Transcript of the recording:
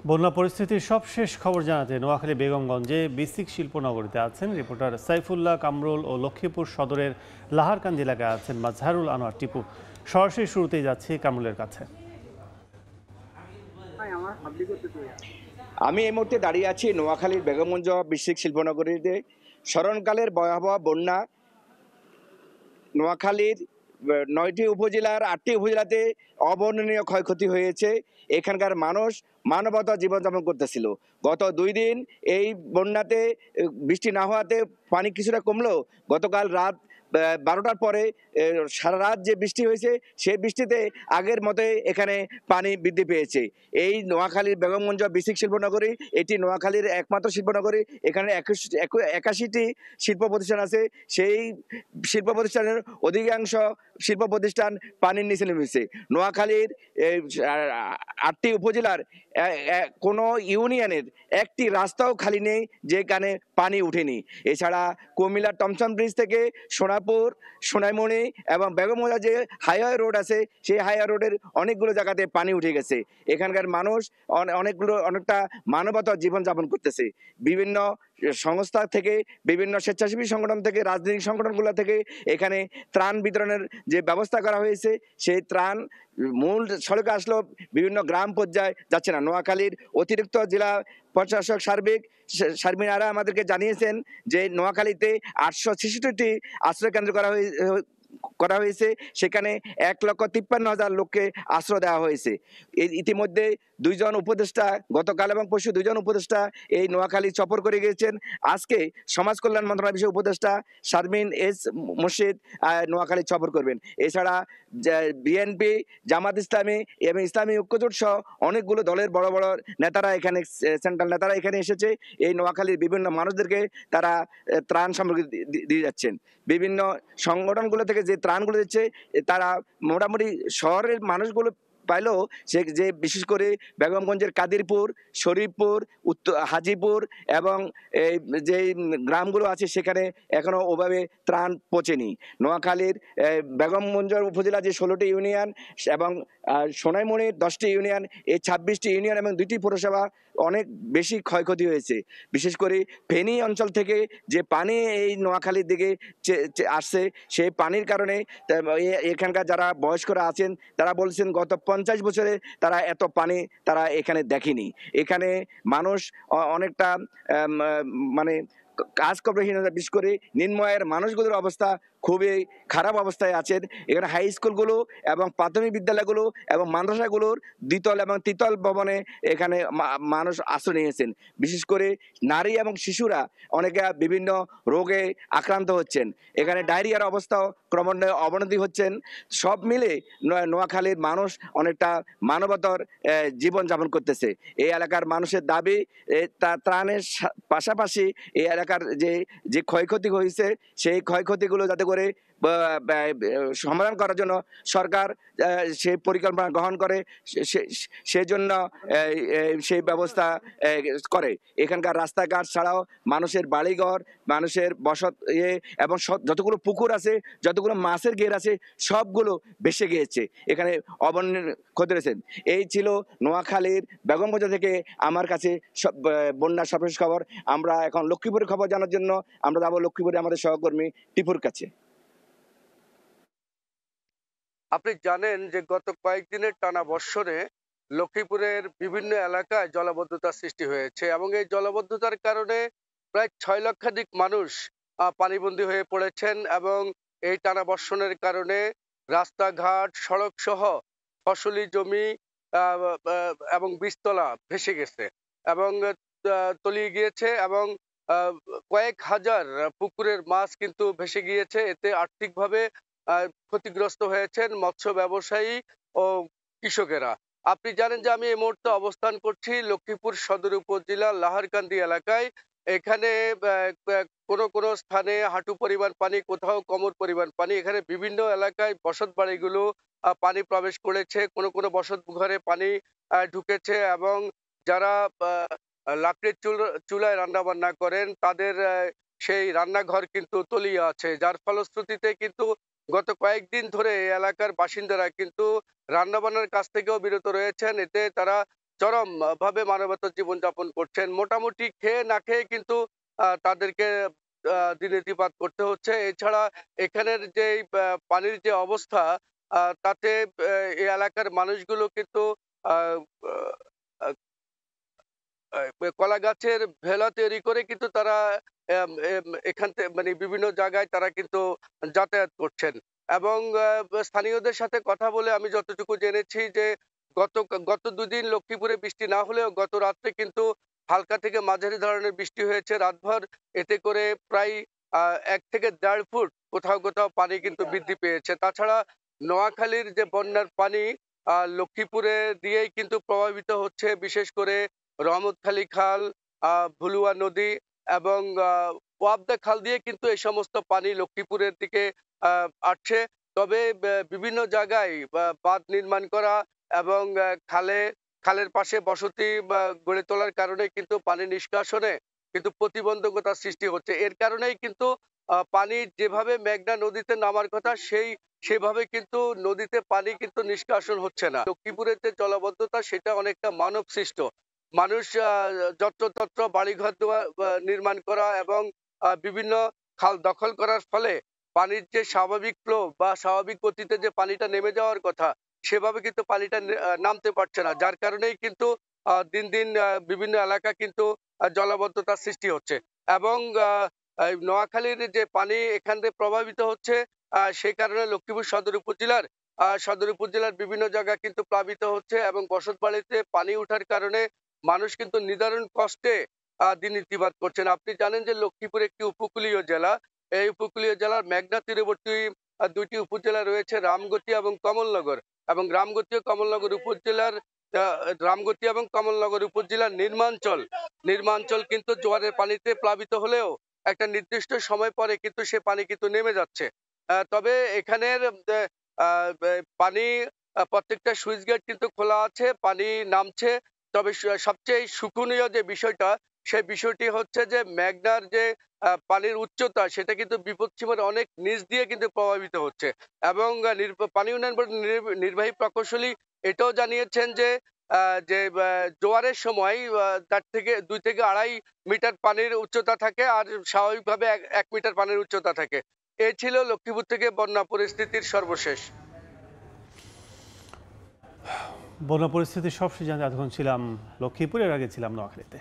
বন্যা পরিস্থিতির সবশেষ খবর জানাতে নোয়াখালী বেগমগঞ্জে বিসিক শিল্পনগরীতে আছেন রিপোর্টার সাইফুল্লাহ কামরুল ও লক্ষ্মীপুর সদরের লাহারকান্দি এলাকায় আছেন মাজহারুল আনোয়ার টিপু। সরাসরি শুরুতেই যাচ্ছি কামরুলের কাছে। আমি এই মুহূর্তে দাঁড়িয়ে আছি নোয়াখালীর বেগমগঞ্জ বিসিক শিল্পনগরীতে। স্মরণকালের ভয়াবহ বন্যা নোয়াখালীর ৯টি উপজেলার ৮টি উপজেলাতে অবর্ণনীয় ক্ষয়ক্ষতি হয়েছে। এখানকার মানুষ মানবতা জীবনযাপন করতেছিল। গত ২ দিন এই বন্যাতে বৃষ্টি না হওয়াতে পানি কিছুটা কমলেও গতকাল রাত ১২টার পরে সারা রাত যে বৃষ্টি হয়েছে সেই বৃষ্টিতে আগের মতোই এখানে পানি বৃদ্ধি পেয়েছে। এই নোয়াখালীর বেগমগঞ্জ বিসিক শিল্পনগরী এটি নোয়াখালীর একমাত্র শিল্পনগরী। এখানে ৮১টি শিল্প প্রতিষ্ঠান আছে। সেই শিল্প প্রতিষ্ঠানের অধিকাংশ শিল্প প্রতিষ্ঠান পানির নিচে নেমেছে। নোয়াখালীর ৮টি উপজেলার কোনো ইউনিয়নের একটি রাস্তাও খালি নেই যেখানে পানি উঠেনি। এছাড়া কুমিল্লার টমসন ব্রিজ থেকে সোনাপুর, সোনাইমণি এবং বেগমগঞ্জ যে হাইওয়ে রোড আছে সেই হাইওয়ে রোডের অনেকগুলো জায়গাতে পানি উঠে গেছে। এখানকার মানুষ অনেকটা মানবতা জীবনযাপন করতেছে। বিভিন্ন সংস্থা থেকে, বিভিন্ন স্বেচ্ছাসেবী সংগঠন থেকে, রাজনৈতিক সংগঠনগুলো থেকে এখানে ত্রাণ বিতরণের যে ব্যবস্থা করা হয়েছে সেই ত্রাণ মূল সড়কে আসলেও বিভিন্ন গ্রাম পর্যায়ে যাচ্ছে না। নোয়াখালীর অতিরিক্ত জেলা প্রশাসক শারমিন আরা আমাদেরকে জানিয়েছেন যে নোয়াখালীতে ৮৬৬টি আশ্রয় কেন্দ্র করা হয়েছে। সেখানে ১,৫৩,০০০ লোককে আশ্রয় দেওয়া হয়েছে। ইতিমধ্যে দুইজন উপদেষ্টা, গতকাল এবং পরশু দুইজন উপদেষ্টা এই নোয়াখালী সফর করে গিয়েছেন। আজকে সমাজ কল্যাণ মন্ত্রণালয় বিষয় উপদেষ্টা শারমিন এস মুর্শিদ নোয়াখালী সফর করবেন। এছাড়া বিএনপি, জামাত ইসলামী এবং ইসলামী ঐক্যজোট সহ অনেকগুলো দলের বড় বড় নেতারা এখানে, সেন্ট্রাল নেতারা এখানে এসেছে। এই নোয়াখালীর বিভিন্ন মানুষদেরকে তারা ত্রাণ সামগ্রী দিয়ে যাচ্ছেন। বিভিন্ন সংগঠনগুলো থেকে যে ত্রাণগুলো দিচ্ছে তারা মোটামুটি শহরের মানুষগুলো পাইলেও সে যে বিশেষ করে বেগমগঞ্জের কাদিরপুর, শরীফপুর, হাজিপুর এবং এই যে গ্রামগুলো আছে সেখানে এখনো ওভাবে ত্রাণ পৌঁছেনি। নোয়াখালীর বেগমগঞ্জ উপজেলা যে ১৬টি ইউনিয়ন এবং সোনাইমণির 10টি ইউনিয়ন, এই 26টি ইউনিয়ন এবং 2টি পৌরসভা অনেক বেশি ক্ষয়ক্ষতি হয়েছে। বিশেষ করে ফেনী অঞ্চল থেকে যে পানি এই নোয়াখালীর দিকে আসছে সেই পানির কারণে এখানকার যারা বয়স্করা আছেন তারা বলছেন গত 50 বছরে তারা এত পানি তারা এখানে দেখেনি। এখানে মানুষ অনেকটা মানে কাজকর্মহীনতা, বিশেষ করে নিম্ন আয়ের মানুষগুলোর অবস্থা খুবই খারাপ অবস্থায় আছেন। এখানে হাই স্কুলগুলো এবং প্রাথমিক বিদ্যালয়গুলো এবং মাদ্রাসাগুলোর দ্বিতল এবং তৃতীয় ভবনে এখানে মানুষ আশ্রয় নিয়েছেন। বিশেষ করে নারী এবং শিশুরা অনেকে বিভিন্ন রোগে আক্রান্ত হচ্ছেন। এখানে ডায়রিয়ার অবস্থাও ক্রমান্বয়ে অবনতি হচ্ছেন। সব মিলে নোয়াখালীর মানুষ অনেকটা মানবতার জীবনযাপন করতেছে। এই এলাকার মানুষের দাবি ত্রাণের পাশাপাশি এই এলাকার যে ক্ষয়ক্ষতি হয়েছে সেই ক্ষয়ক্ষতিগুলো যাতে করে সমাধান করার জন্য সরকার সেই পরিকল্পনা গ্রহণ করে, সেজন্য সেই ব্যবস্থা করে। এখানকার রাস্তাঘাট ছাড়াও মানুষের বাড়িঘর, মানুষের বসত এবং যতগুলো পুকুর আছে, যতগুলো মাছের ঘের আছে সবগুলো ভেসে গিয়েছে। এখানে ক্ষতি রয়েছেন। এই ছিল নোয়াখালীর বেগমগঞ্জ থেকে আমার কাছে বন্যার সর্বশেষ খবর। আমরা এখন লক্ষ্মীপুরের খবর জানার জন্য আমরা যাবো লক্ষ্মীপুরে আমাদের সহকর্মী টিপুর কাছে। আপনি জানেন যে গত কয়েকদিনের টানা বর্ষণে লক্ষ্মীপুরের বিভিন্ন এলাকায় জলাবদ্ধতার সৃষ্টি হয়েছে এবং এই জলাবদ্ধতার কারণে প্রায় ৬ লক্ষাধিক মানুষ পানিবন্দী হয়ে পড়েছেন এবং এই টানা বর্ষণের কারণে রাস্তাঘাট, সড়ক সহ ফসলি জমি এবং বীজতলা ভেসে গেছে এবং তলিয়ে গিয়েছে এবং কয়েক হাজার পুকুরের মাছ কিন্তু ভেসে গিয়েছে। এতে আর্থিকভাবে ক্ষতিগ্রস্ত হয়েছেন মৎস্য ব্যবসায়ী ও কৃষকেরা। আপনি জানেন যে আমি এই মুহূর্তে অবস্থান করছি লক্ষ্মীপুর সদর উপজেলা লাহারকান্দি এলাকায়। এখানে কোনো স্থানে হাঁটু পরিমাণ পানি, কোথাও কোমর পরিমাণ পানি। এখানে বিভিন্ন এলাকায় বসত বাড়িগুলো পানি প্রবেশ করেছে, কোনো বসত ঘরে পানি ঢুকেছে এবং যারা লাকড়ির চুলায় রান্না বান্না করেন তাদের সেই রান্নাঘর কিন্তু তলিয়ে আছে, যার ফলশ্রুতিতে কিন্তু গত কয়েকদিন ধরে এই এলাকার বাসিন্দারা কিন্তু রান্নাবান্নার কাছ থেকেও বিরত রয়েছেন। এতে তারা চরম ভাবে মানবতা জীবনযাপন করছেন। মোটামুটি খেয়ে না খেয়ে কিন্তু তাদেরকে দিনেতিপাত করতে হচ্ছে। এছাড়া এখানের যে পানির যে অবস্থা, তাতে এই এলাকার মানুষগুলো কিন্তু আ আ কলা গাছের ভেলা তৈরি করে কিন্তু তারা এখান থেকে মানে বিভিন্ন জায়গায় তারা কিন্তু যাতায়াত করছেন। এবং স্থানীয়দের সাথে কথা বলে আমি যতটুকু জেনেছি যে গত গত ২ দিন লক্ষ্মীপুরে বৃষ্টি না হলেও গত রাত্রে কিন্তু হালকা থেকে মাঝারি ধরনের বৃষ্টি হয়েছে রাতভর। এতে করে প্রায় ১ থেকে ১.৫ ফুট কোথাও, কোথাও পানি কিন্তু বৃদ্ধি পেয়েছে। তাছাড়া নোয়াখালীর যে বন্যার পানি লক্ষ্মীপুরে দিয়েই কিন্তু প্রভাবিত হচ্ছে। বিশেষ করে রহমতখালী খাল, ভুলুয়া নদী এবং ওয়াবদা খাল দিয়ে কিন্তু এই সমস্ত পানি লক্ষ্মীপুরের দিকে আসছে। তবে বিভিন্ন জায়গায় বাঁধ নির্মাণ করা এবং খালের পাশে বসতি গড়ে তোলার কারণে কিন্তু পানি নিষ্কাশনে কিন্তু প্রতিবন্ধকতার সৃষ্টি হচ্ছে। এর কারণেই কিন্তু পানি যেভাবে মেঘনা নদীতে নামার কথা সেভাবে কিন্তু নদীতে পানি কিন্তু নিষ্কাশন হচ্ছে না। লক্ষ্মীপুরের যে জলাবদ্ধতা সেটা অনেকটা মানব সৃষ্ট। মানুষ যত্রতত্র বাড়িঘর নির্মাণ করা এবং বিভিন্ন খাল দখল করার ফলে পানির যে স্বাভাবিক ফ্লো বা স্বাভাবিক গতিতে যে পানিটা নেমে যাওয়ার কথা সেভাবে কিন্তু পানিটা নামতে পারছে না। যার কারণেই কিন্তু দিন দিন বিভিন্ন এলাকা কিন্তু জলাবদ্ধতার সৃষ্টি হচ্ছে। এবং এই নোয়াখালীর যে পানি এখান থেকে প্রভাবিত হচ্ছে, সেই কারণে লক্ষ্মীপুর সদর উপজেলার বিভিন্ন জায়গা কিন্তু প্লাবিত হচ্ছে এবং বসতবাড়িতে পানি উঠার কারণে মানুষ কিন্তু নিদারুণ কষ্টে দিন ইতিবাত করছেন। আপনি জানেন যে লক্ষ্মীপুর একটি উপকূলীয় জেলা। এই উপকূলীয় জেলার মেঘনা তীরবর্তী ২ টি উপজেলা রয়েছে, রামগতি এবং কমলনগর। এবং রামগতি এবং কমলনগর উপজেলার নির্মাঞ্চল কিন্তু জোয়ারের পানিতে প্লাবিত হলেও একটা নির্দিষ্ট সময় পরে কিন্তু সে পানি কিন্তু নেমে যাচ্ছে। তবে এখানের পানি প্রত্যেকটা সুইচ গেট কিন্তু খোলা আছে, পানি নামছে। তবে সবচেয়ে সুখনীয় যে বিষয়টা, সেই বিষয়টি হচ্ছে যে মেঘনার যে পানির উচ্চতা সেটা কিন্তু বিপদসীমার অনেক নিচ দিয়ে কিন্তু প্রভাবিত হচ্ছে। এবং পানি উন্নয়ন বোর্ডের নির্বাহী প্রকৌশলী এটাও জানিয়েছেন যে জোয়ারের সময় তার থেকে ২ থেকে ২.৫ মিটার পানির উচ্চতা থাকে আর স্বাভাবিকভাবে ১ মিটার পানির উচ্চতা থাকে। এই ছিল লক্ষ্মীপুর থেকে বন্যা পরিস্থিতির সর্বশেষ। বন্যা পরিস্থিতির সবশেষ জানতে এতক্ষণ ছিলাম লক্ষ্মীপুর, এর আগে ছিলাম নোয়াখালীতে।